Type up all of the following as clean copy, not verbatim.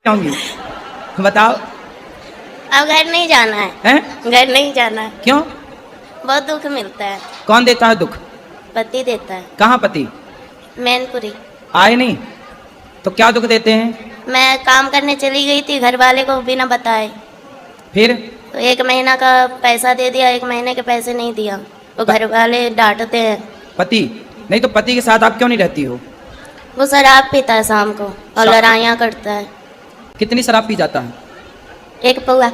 होंगी बताओ। अब घर नहीं जाना है, हैं? घर नहीं जाना है। क्यों? बहुत दुख मिलता है। कौन देता है दुख? पति देता है। कहाँ पति? मैनपुरी। आए नहीं तो क्या दुख देते हैं? मैं काम करने चली गई थी, घर वाले को बिना बताए, फिर तो 1 महीना का पैसा दे दिया, 1 महीने के पैसे नहीं दिया, तो घर वाले डांटते हैं। पति नहीं तो पति के साथ आप क्यों नहीं रहती हो? वो शराब पीता है शाम को और लड़ाइयाँ करता है। कितनी शराब पी जाता है? 1 पौआ।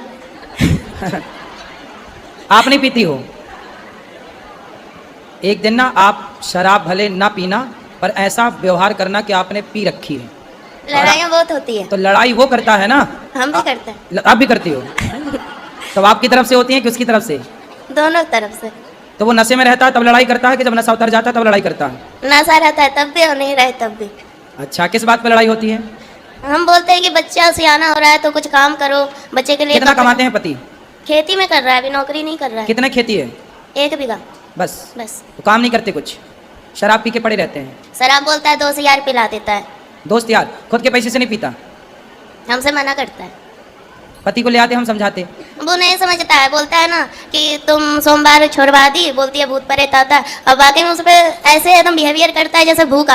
आप नहीं पीती हो? एक दिन ना आप शराब भले ना पीना पर ऐसा व्यवहार करना कि आपने पी रखी है। लड़ाइयाँ बहुत होती है। तो लड़ाई वो करता है ना? हम भी करते हैं। आप भी करती हो? तो आपकी तरफ से होती है कि उसकी तरफ से? दोनों तरफ से। तो वो नशे में रहता है तब लड़ाई करता है कि जब नशा उतर जाता है तब लड़ाई करता है? नशा रहता है तब भी और नहीं रहे तब भी। अच्छा, किस बात पे लड़ाई होती है? हम बोलते हैं कि बच्चा सियाना हो रहा है तो कुछ काम करो बच्चे के लिए। कितना कमाते हैं पति? खेती में कर रहा है, अभी नौकरी नहीं कर रहा है। कितने खेती है? 1 बीघा। बस? बस। तो काम नहीं करते कुछ, शराब पी के पड़े रहते हैं? शराब बोलता है 2 यार पिला देता है। दोस्त यार, खुद के पैसे से नहीं पीता? हमसे मना करता है। पति को ले आते हम समझाते? वो नहीं समझता है, बोलता है ना कि तुम सोमवार छोड़वा दी, बोलती है भूत प्रेत आता है, और बाकी में उस पर ऐसे एकदम बिहेवियर करता है जैसे भूत।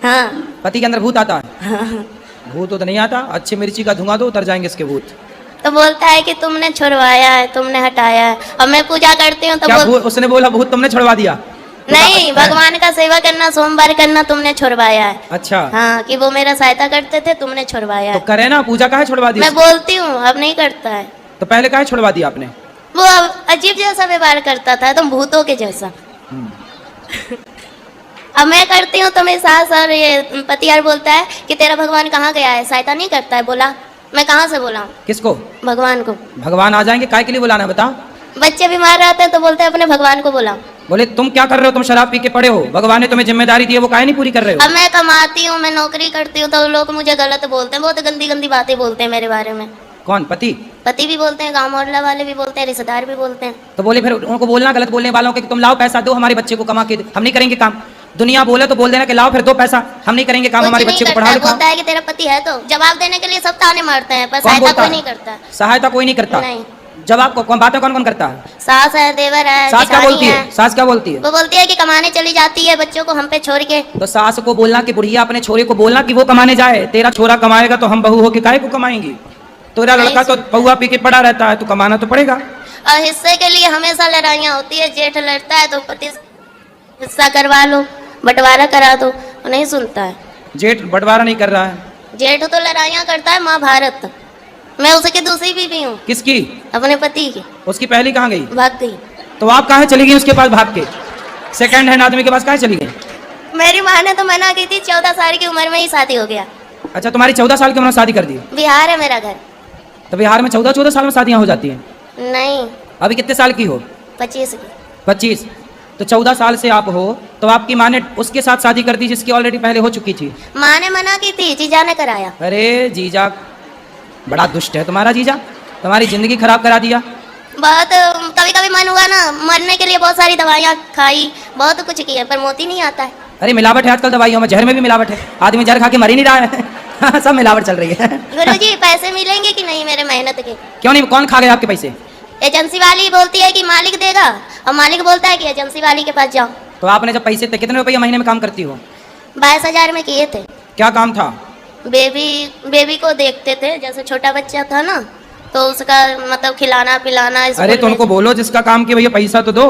हाँ। पति के अंदर भूत आता है? हाँ। भूत तो नहीं आता, अच्छी मिर्ची का धुआं दो उतर जाएंगे इसके भूत। तो बोलता है कि तुमने छुड़वाया है, तुमने हटाया है, और मैं पूजा करती हूँ तो क्या उसने बोला भूत तुमने छुड़वा दिया? नहीं, भगवान का सेवा करना, सोमवार करना तुमने छुड़वाया है। अच्छा। हाँ, कि वो मेरा सहायता करते थे, तुमने छुड़वाया तो है। करे ना, पूजा काहे छुड़वा दी? मैं बोलती हूँ, अब नहीं करता है। तो पहले काहे छुड़वा दिया आपने? वो अजीब जैसा व्यवहार करता था, तुम भूतों के जैसा। अब मैं करती हूँ तो मेरी सास और ये पति यार बोलता है कि तेरा भगवान कहाँ गया है, सहायता नहीं करता है। बोला मैं कहाँ से बोला? किसको? भगवान को। भगवान आ जाएंगे, काय के लिए बुलाना है बताओ? बच्चे बीमार रहते हैं तो बोलते हैं अपने भगवान को बुलाओ। बोले तुम क्या कर रहे हो, तुम शराब पी के पड़े हो, भगवान ने तुम्हें जिम्मेदारी दी है वो काहे नहीं पूरी कर रहे हो? अब मैं कमाती हूँ, मैं नौकरी करती हूँ, तो लोग मुझे गलत बोलते हैं, बहुत गंदी गंदी बातें बोलते हैं मेरे बारे में। कौन? पति? पति भी बोलते हैं, गाँव मोहल्ला वाले भी बोलते हैं, रिश्तेदार भी बोलते हैं। तो बोले फिर उनको बोलना गलत बोलने वालों के कि तुम लाओ पैसा दो हमारे बच्चे को कमा के, हम नहीं करेंगे काम। दुनिया बोले तो बोल देना कि लाओ फिर दो पैसा, हम नहीं करेंगे काम, हमारे बच्चे को पढ़ा लिखा। बोलता है कि तेरा पति है, तो जवाब देने के लिए सब ताने मारते हैं, पर सहायता कोई नहीं करता। सहायता कोई नहीं करता? नहीं। जवाब को बातें कौन कौन करता है? सास है, देवर है। सास क्या बोलती है? सास क्या बोलती है? वो बोलती है कि कमाने चली जाती है बच्चों को हम पे छोड़ के। तो सास को बोलना कि बुढ़िया अपने छोरे को बोलना कि वो कमाने जाए, तेरा छोरा कमाएगा तो हम बहू होके काहे को कमाएंगी? तेरा लड़का तो पौआ पी के पड़ा रहता है, तो कमाना तो पड़ेगा। और हिस्से के लिए हमेशा लड़ाइयाँ होती है, जेठ लड़ता है तो पति हिस्सा करवा लो, बंटवारा करा दो, नहीं सुनता है। जेठ बंटवारा नहीं कर रहा है? जेठ तो लड़ाइयाँ करता है, महाभारत। मैं उसकी दूसरी बीवी हूँ। किसकी? अपने पति की। उसकी पहली कहाँ गई? भाग गई। तो आप कहाँ चली गई उसके पास भाग के? सेकंड हैंड आदमी के पास कहाँ चली गई? मेरी माँ ने तो मना की थी, 14 साल की उम्र में ही शादी हो गया। अच्छा, तुम्हारी 14 साल की उम्र में शादी कर दी? बिहार है मेरा घर। तो बिहार में 14 साल में शादियाँ हो जाती हैं? नहीं। अभी कितने साल की हो? 25 की। 25? तो 14 साल से आप हो तो आपकी माँ ने उसके साथ शादी कर दी जिसकी ऑलरेडी पहले हो चुकी थी? माँ ने मना की थी, जीजा ने कराया। अरे जीजा बड़ा दुष्ट है तुम्हारा जीजा, तुम्हारी जिंदगी खराब करा दिया। बहुत कभी कभी मन हुआ ना मरने के लिए, बहुत सारी दवाइयाँ खाई, बहुत कुछ किया, पर मोती नहीं आता है। अरे मिलावट है आजकल दवाइयों में, जहर में भी मिलावट है, आदमी जहर खा के मर ही नहीं रहा है। सब मिलावट चल रही है। गुरुजी पैसे मिलेंगे कि नहीं मेरे मेहनत के? क्यों नहीं? कौन खा गया आपके पैसे? एजेंसी वाली बोलती है कि मालिक देगा, और मालिक बोलता है कि एजेंसी वाली के पास जाओ। तो आपने जब पैसे थे, कितने रुपये महीने में काम करती हो? 22,000 में किए थे। क्या काम था? बेबी को देखते थे, जैसे छोटा बच्चा था ना तो उसका मतलब खिलाना पिलाना। अरे तो उनको बोलो जिसका काम किया भैया पैसा तो दो।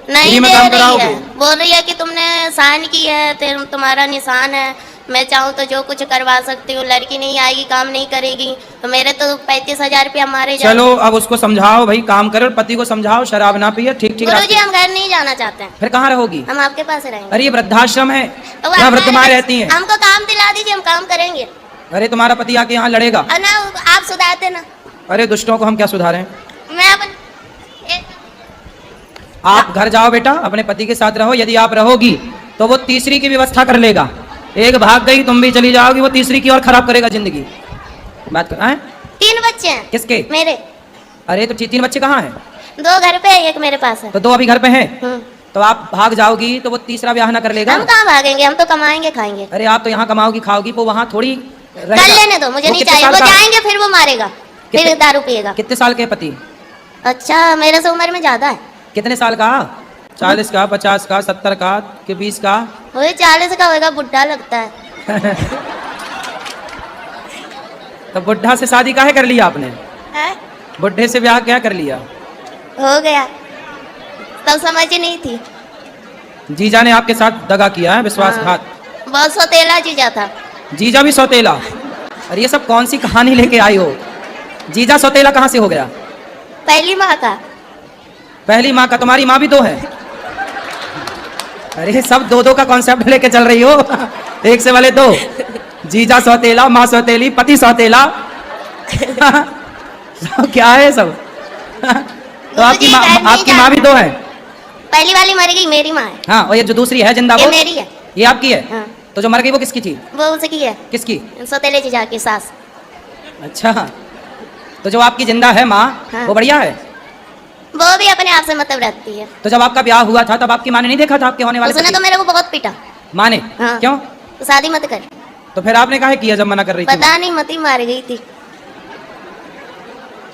नहीं दे रही है, बोल रही है कि तुमने साइन की है, तुम्हारा निशान है, मैं चाहूँ तो जो कुछ करवा सकती हूँ, लड़की नहीं आएगी काम नहीं करेगी, तो मेरे तो 35,000 रुपया मारे जाए। चलो अब उसको समझाओ भाई, काम करो, पति को समझाओ शराब ना पिए, ठीक ठीक। गुरुजी हम घर नहीं जाना चाहते हैं। फिर कहाँ रहोगी? हम आपके पास रहेंगे। अरे ये वृद्धाश्रम है, तो यहाँ वृद्धमाएं रहती हैं। हमको काम दिला दीजिए, हम काम करेंगे। अरे तुम्हारा पति आके यहाँ लड़ेगा ना, आप सुधार देना। अरे दुष्टों को हम क्या सुधारें? मैं आप घर जाओ बेटा, अपने पति के साथ रहो, यदि आप रहोगी तो वो तीसरी की व्यवस्था कर लेगा। एक भाग गई तुम भी चली जाओगी, वो तीसरी की और खराब करेगा जिंदगी। बात कर। 3 बच्चे हैं। किसके? मेरे। अरे तो 3 बच्चे कहाँ हैं? 2 घर पे है, 1 मेरे पास है। तो 2 अभी घर पे हैं। तो आप भाग जाओगी तो वो तीसरा ब्याह ना कर लेगा? हम कहाँ भागेंगे, हम तो कमाएंगे खाएंगे। अरे आप तो यहाँ कमाओगी खाओगी, वो वहाँ थोड़ी कर लेने दो, मुझे वो नहीं कितने चाहिए। साल वो का? जाएंगे फिर वो मारेगा, फिर कितने- दारू पिएगा। कितने साल के पति? अच्छा, मेरे से उम्र में ज्यादा है। कितने साल का? 40 का, 50 का, 70 का, कि 20 का? वही 40 का होगा, बुढ़ा लगता है। तो बुढ़ा से शादी काहे कर लिया आपने? हैं? बुढ़े से ब्याह क्या कर लिया? हो गया, तब समझ ही नहीं थी। जीजा ने आपके साथ दगा किया है, विश्वासघात। बहुत सौतेला जीजा था। जीजा भी सौतेला? अरे ये सब कौन सी कहानी लेके आई हो? जीजा सौतेला कहाँ से हो गया? पहली माँ का। पहली माँ का? तुम्हारी माँ भी दो है? अरे सब दो दो का कॉन्सेप्ट लेके चल रही हो। एक से वाले दो, जीजा सौतेला, माँ सौतेली, पति सौतेला। तो क्या है सब? तो आपकी माँ भी दो है? पहली वाली मर गई, मेरी माँ है। हाँ, और ये जो दूसरी है जिंदा, ये वो मेरी है। ये आपकी है? हाँ। तो जो मर गई वो किसकी थी? वो उसकी है, किसकी? सौतेले जीजा की सास। अच्छा, तो जो आपकी जिंदा है माँ, हाँ। वो बढ़िया है? वो भी अपने आप से मतलब रखती है। तो जब आपका ब्याह हुआ था तब आपकी माँ ने नहीं देखा था आपके होने वाले उसने पति? तो मेरे को बहुत पीटा। माँ ने? हाँ। क्यों? तो शादी मत कर। तो फिर आपने काहे किया जब मना कर रही थी? पता नहीं, मती मार गई थी।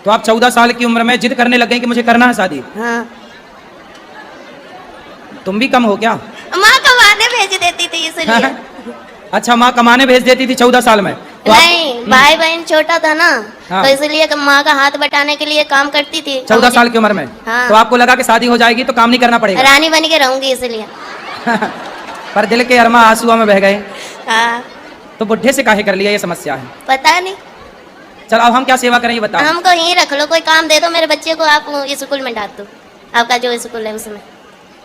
तो आप 14 साल की उम्र में जिद करने लग गए कि मुझे करना है शादी? हाँ। तुम भी कम हो क्या? माँ कमाने भेज देती थी इसलिए। अच्छा, माँ कमाने भेज देती थी 14 साल में? तो नहीं, भाई बहन छोटा था ना, हाँ। तो इसलिए माँ का हाथ बटाने के लिए काम करती थी। 14 साल की उम्र में? हाँ। तो आपको लगा कि शादी हो जाएगी तो काम नहीं करना पड़ेगा? रानी बन के रहूंगी इसलिए। पर दिल के अरमा आंसुओं में बह गए। हाँ। तो बुढ़े से काहे कर लिया, ये समस्या है। पता नहीं, चलो अब हम क्या सेवा करें ये बताओ। हमको यहीं रख लो, कोई काम दे दो, मेरे बच्चे को आप स्कूल में डाल दो, आपका जो स्कूल है उसमें,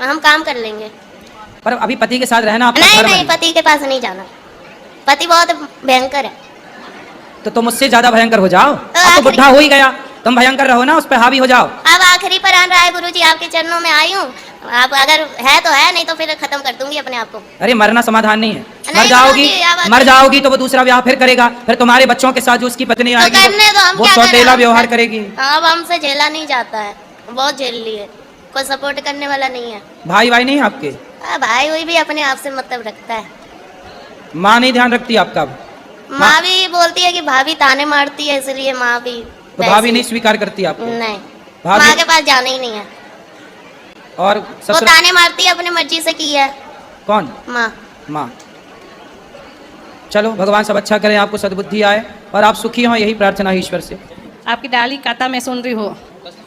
हम काम कर लेंगे। पर अभी पति के साथ रहना आपका नहीं धर्म नहीं, है। पति के पास नहीं जाना, पति बहुत भयंकर है। तो तुम मुझसे ज्यादा भयंकर हो जाओ। अब तो आखिरी- बुढ़ा हो ही गया, तुम भयंकर रहो ना, उस पर हावी हो जाओ। अब आखिरी पर आन रहा है गुरुजी, आपके चरणों में आई हूँ। आप अगर है तो है, नहीं तो फिर खत्म कर दूंगी अपने आप को। अरे मरना समाधान नहीं है। मर नहीं, जाओगी, गुरुजी, आप- मर जाओगी तो वो दूसरा ब्याह फिर करेगा, फिर तुम्हारे बच्चों के साथ जो उसकी पत्नी तो आएगी करने दो, हम वो क्या करें? सौतेला व्यवहार हमसे- करेगी। अब हमसे झेला नहीं जाता है, बहुत झेल लिए, कोई सपोर्ट करने वाला नहीं है। भाई भाई नहीं है आपके? भाई वही भी अपने आप से मतलब रखता है। माँ नहीं ध्यान रखती आपका? माँ भी बोलती है कि भाभी ताने मारती है, इसलिए माँ भी तो भाभी नहीं स्वीकार करती आपको? नहीं, भाभी- माँ के पास जाना ही नहीं है। और वो ससुर? ताने मारती है, अपनी मर्जी से की है कौन? माँ। माँ। चलो भगवान सब अच्छा करे, आपको सद्बुद्धि आए और आप सुखी हो, यही प्रार्थना है ईश्वर से। आपकी डाली कथा मैं सुन रही हूँ,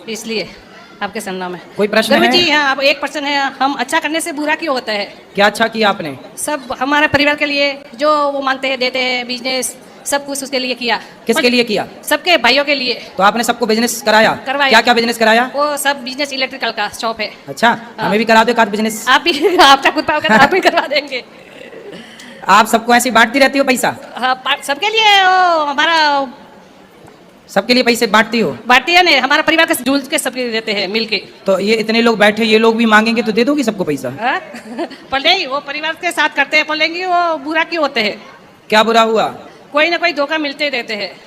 इसलिए आपके सुनना में। कोई प्रश्न गुरु है? जी, हाँ, अब एक प्रश्न है, हम अच्छा करने से बुरा क्यों होता है? क्या अच्छा किया आपने? सब हमारे परिवार के लिए जो वो मांगते हैं, देते हैं, बिजनेस सब कुछ उसके लिए किया। किसके लिए किया? सबके भाइयों के लिए तो आपने सबको बिजनेस कराया? करवाया। क्या क्या बिजनेस कराया? वो सब बिजनेस इलेक्ट्रिकल का शॉप है। अच्छा, हमें भी करा दो एक आध बिजनेस। आप भी आपका खुद पाओगे तो आप भी करवा देंगे। आप सबको ऐसे बांटती रहती हो पैसा? हाँ, सबके लिए वो हमारा सबके लिए पैसे बांटती हो? बांटती है नहीं, हमारा परिवार के जुल के सबके देते हैं मिल के। तो ये इतने लोग बैठे, ये लोग भी मांगेंगे तो दे दोगी सबको पैसा? हाँ? पर नहीं, वो परिवार के साथ करते हैं, पर लेंगे वो बुरा क्यों होते हैं? क्या बुरा हुआ? कोई ना कोई धोखा मिलते ही रहते हैं।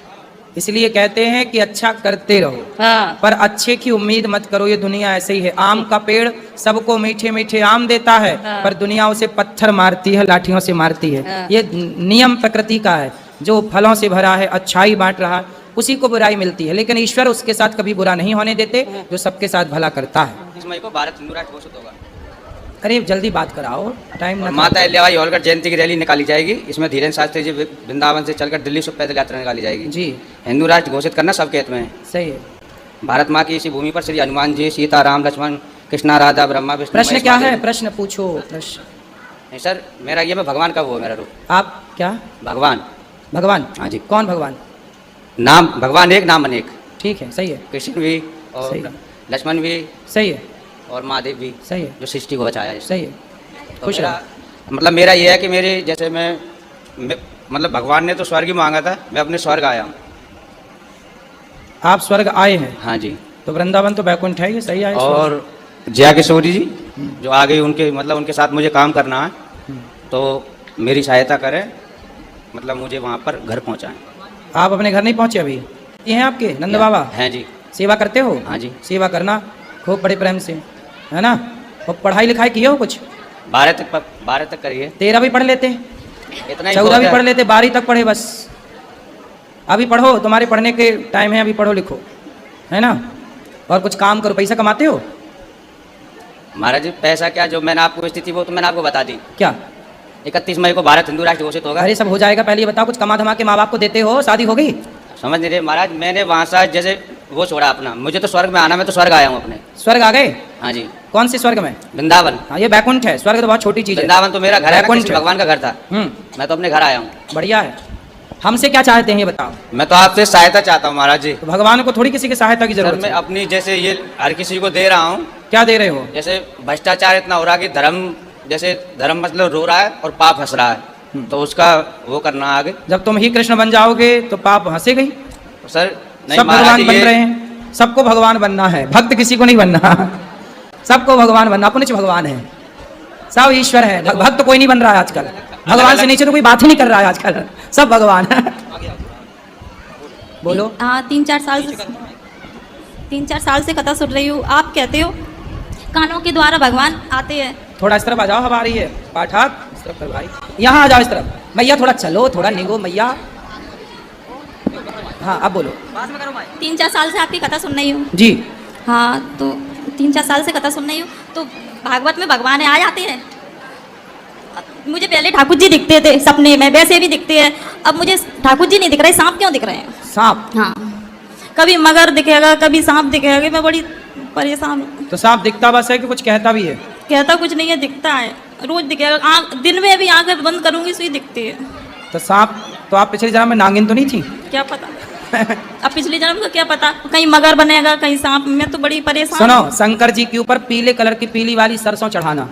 इसलिए कहते हैं कि अच्छा करते रहो, हाँ। पर अच्छे की उम्मीद मत करो। ये दुनिया ऐसे ही है। आम का पेड़ सबको मीठे मीठे आम देता है, हाँ। पर दुनिया उसे पत्थर मारती है, लाठियों से मारती है। हाँ। ये नियम प्रकृति का है। जो फलों से भरा है, अच्छाई बांट रहा है, उसी को बुराई मिलती है। लेकिन ईश्वर उसके साथ कभी बुरा नहीं होने देते, जो सबके साथ भला करता है। इस मई को भारत हिंदू राष्ट्र घोषित होगा। अरे जल्दी बात कराओ, टाइम और ना। माता अहिल्याबाई होलकर जयंती की रैली निकाली जाएगी। इसमें धीरेन्द्र शास्त्री जी वृंदावन से चलकर दिल्ली से पैदल यात्रा निकाली जाएगी। जी, हिंदू राष्ट्र घोषित करना सबके हित में है। सही है। भारत माँ की इसी भूमि पर श्री हनुमान जी, सीता, राम, लक्ष्मण, कृष्णा, राधा, ब्रह्मा, विष्णु, प्रश्न महेश, क्या महादेव। है? प्रश्न पूछो। प्रश्न नहीं सर, मेरा ये मैं भगवान का वो है मेरा रूप। आप क्या? भगवान। भगवान? हाँ जी। कौन भगवान? नाम भगवान एक, नाम अनेक। ठीक है, सही है, कृष्ण भी सही। और लक्ष्मण भी सही है, और महादेव भी, सही है, जो सृष्टि को बचाया है। सही है। तो खुश मेरा मतलब मेरा ये है कि मेरे जैसे मैं मतलब भगवान ने तो स्वर्ग ही मांगा था, मैं अपने स्वर्ग आया हूँ। आप स्वर्ग आए हैं? हाँ जी। तो वृंदावन तो बैकुंठ है, ये सही आए। और जया किशोरी जी जो आ गई, उनके मतलब उनके साथ मुझे काम करना है, तो मेरी सहायता करें, मतलब मुझे वहाँ पर घर पहुँचाएं। आप अपने घर नहीं पहुंचे अभी? ये हैं आपके नंद बाबा? हैं जी। सेवा करते हो? हाँ जी। सेवा करना खूब बड़े प्रेम से, है ना? और पढ़ाई लिखाई की हो कुछ? 12 तक करिए। 13 भी पढ़ लेते, इतना ही 14 बहुत भी है। पढ़ लेते, 12 तक पढ़े बस। अभी पढ़ो, तुम्हारे पढ़ने के टाइम है, अभी पढ़ो लिखो, है ना, और कुछ काम करो। पैसा कमाते हो? महाराज जी पैसा क्या, जो मैंने आपको स्थिति वो तो मैंने आपको बता दी। क्या? 31 मई को भारत हिंदू राष्ट्र घोषित होगा। अरे सब हो जाएगा, पहले ये बताओ कुछ कमा धमा के माँ बाप को देते हो? शादी हो गई? समझ नहीं रहे महाराज, मैंने वहाँ से जैसे वो छोड़ा अपना, मुझे तो स्वर्ग में आना, मैं तो स्वर्ग आया हूँ अपने। स्वर्ग आ गए? हाँ जी। कौन से स्वर्ग में? वृंदावन। हाँ, ये बैकुंठ है, स्वर्ग तो बहुत छोटी चीज है। वृंदावन तो मेरा घर है, बैकुंठ किसी है। भगवान का घर था। मैं तो अपने घर आया हूँ। बढ़िया है। हमसे क्या चाहते हैं ये बताओ? मैं तो आपसे सहायता चाहता हूँ महाराज जी। तो भगवान को थोड़ी किसी की सहायता की सर जरूरत मैं है। अपनी जैसे ये हर किसी को दे रहा हूँ। क्या दे रहे हो? जैसे भ्रष्टाचार इतना हो रहा है कि धर्म मतलब रो रहा है और पाप हंस रहा है, तो उसका वो करना आगे। जब तुम ही कृष्ण बन जाओगे तो पाप हंसे गई। तो सर नहीं सब महाराज भगवान जी, बन ये रहे हैं, सबको भगवान बनना है, भक्त किसी को नहीं बनना। सबको भगवान बनना, अपने भगवान है, सब ईश्वर है, भक्त कोई नहीं बन रहा है आजकल। भगवान से नीचे तो कोई बात ही नहीं कर रहा है आजकल, सब भगवान है। बोलो। हाँ 3-4 साल से कथा सुन रही हूँ। आप कहते हो कानों के द्वारा भगवान आते हैं। थोड़ा इस तरफ आ जाओ, हवा आ रही है पाठक, इस तरफ कर भाई, यहाँ आ जाओ इस तरफ। मैया थोड़ा चलो, थोड़ा निगो मैया। हाँ अब बोलो। 3-4 साल से आपकी कथा सुन रही हूँ जी। हाँ तो 3-4 साल से कथा सुन रही हूँ, तो भागवत में भगवान आ जाते हैं। मुझे पहले ठाकुर जी दिखते थे सपने में, वैसे भी दिखते हैं। अब मुझे ठाकुर जी नहीं दिख रहे, सांप क्यों दिख रहे हैं? सांप? हाँ, कभी मगर दिखेगा, कभी सांप दिखेगा। मैं बड़ी परेशान हूँ। तो सांप दिखता बस है कि कुछ कहता भी है? कहता कुछ नहीं है, दिखता है, रोज दिखेगा। दिन में भी आंखें बंद करूंगी सुई दिखती है। तो सांप, तो आप पिछले जन्म में नागिन तो नहीं थी? क्या पता अब पिछले जन्म का क्या पता, कहीं मगर बनेगा कहीं सांप। मैं तो बड़ी परेशान। सुनो, शंकर जी के ऊपर पीले कलर की पीली वाली सरसों चढ़ाना,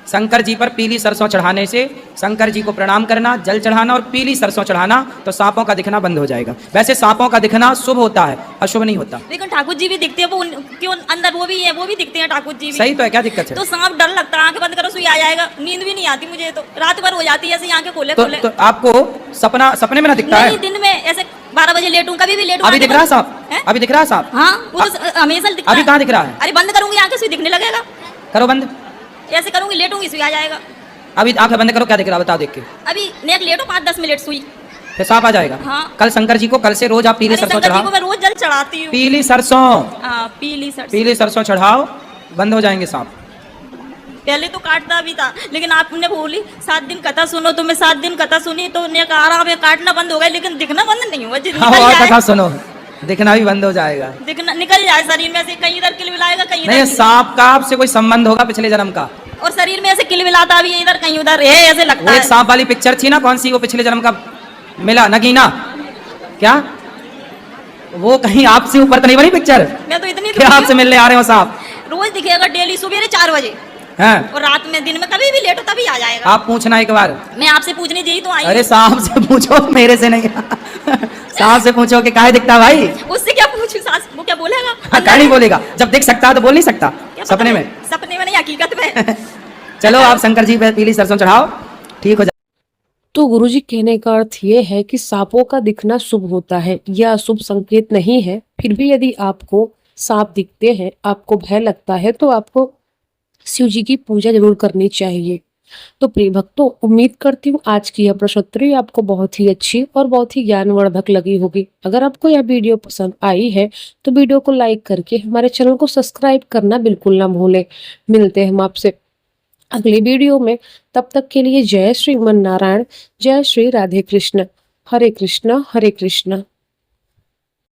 शंकर जी पर पीली सरसों चढ़ाने से शंकर जी को प्रणाम करना, जल चढ़ाना और पीली सरसों चढ़ाना, तो सांपों का दिखना बंद हो जाएगा। वैसे सांपों का दिखना शुभ होता है, अशुभ नहीं होता। लेकिन ठाकुर जी भी दिखते हैं, वो क्यों अंदर वो भी है, वो भी दिखते हैं ठाकुर जी भी। सही तो है, क्या दिक्कत है? तो सांप डर लगता है, आंखें बंद करो सुई आ जाएगा। नींद भी नहीं आती मुझे, तो रात भर हो जाती है ऐसे आंखें खोले खोले। तो आपको सपने में ना दिखता है? नहीं, दिन में ऐसे 12 बजे लेटूं, कभी भी लेटूं। अभी दिख रहा है सांप? अभी दिख रहा है सांप? हाँ, वो तो हमेशा दिखता है। अभी कहाँ दिख रहा है? अरे बंद करूंगी आंखें सुई दिखने लगेगा। करो बंद। ऐसे करूंगी, लेटूंगी सुई आ जाएगा। अभी आंखें बंद करो, क्या दिख रहा है बताओ देख के। अभी नेक लेटो 5-10 मिनट सुई, फिर सांप आ जाएगा। हाँ। कल शंकर जी को, कल से रोज आप पीली सरसों शंकर जी चढ़ाओ। को मैं रोज जल चढ़ाती हूँ। पीली सरसों, हाँ, पीली सरसों। पीली सरसों चढ़ाओ, बंद हो जाएंगे सांप। पहले तो काटता भी था, लेकिन आपने बोली 7 दिन कथा सुनो, तो मैं 7 दिन कथा सुनी तो ने कहा मैं काटना बंद हो गया, लेकिन दिखना बंद नहीं हुआ। हाँ, और कथा सुनो, दिखना भी बंद हो जाएगा। दिखना निकल जाए शरीर में से, कहीं इधर किलबिलाएगा, कहीं नहीं, इधर। सांप का आपसे कोई संबंध होगा पिछले जन्म का। और शरीर में ऐसे किलबिलाता भी है, इधर कहीं उधर है, ऐसे लगता वो एक है। सांप वाली पिक्चर थी ना, कौन सी, वो पिछले जन्म का मिला नगीना क्या? वो कहीं आपसे ऊपर तो नहीं बनी पिक्चर? मैं तो इतनी क्या आपसे मिलने आ रहे हो सांप? रोज दिखेगा डेली सुबह 4 बजे, हैं? और रात में, दिन में कभी भी लेटो तभी आ जाएगा। आप पूछना एक बार। मैं आपसे पूछने यही तो आई। अरे सांप से पूछो, मेरे से नहीं। सांप से पूछो कि काहे दिखता भाई। उससे क्या पूछू, सास वो क्या बोलेगा? क्या नहीं बोलेगा, जब देख सकता है तो बोल नहीं सकता। क्या पता सपने नहीं, में। सपने में नहीं, हकीकत में। चलो आप शंकर जी पे पीली सरसों चढ़ाओ, ठीक हो जाए। तो गुरुजी कहने का अर्थ ये है कि सांपों का दिखना शुभ होता है, यह अशुभ संकेत नहीं है। फिर भी यदि आपको सांप दिखते हैं, आपको भय लगता है, तो आपको शिव जी की पूजा जरूर करनी चाहिए। तो प्रिय भक्तों, उम्मीद करती हूँ आज की यह प्रश्नोत्तरी आपको बहुत ही अच्छी और बहुत ही ज्ञानवर्धक लगी होगी। अगर आपको यह वीडियो पसंद आई है तो वीडियो को लाइक करके हमारे चैनल को सब्सक्राइब करना बिल्कुल ना भूलें। मिलते हैं हम आपसे अगली वीडियो में, तब तक के लिए जय श्रीमन नारायण, जय श्री राधे कृष्ण, हरे कृष्ण हरे कृष्ण।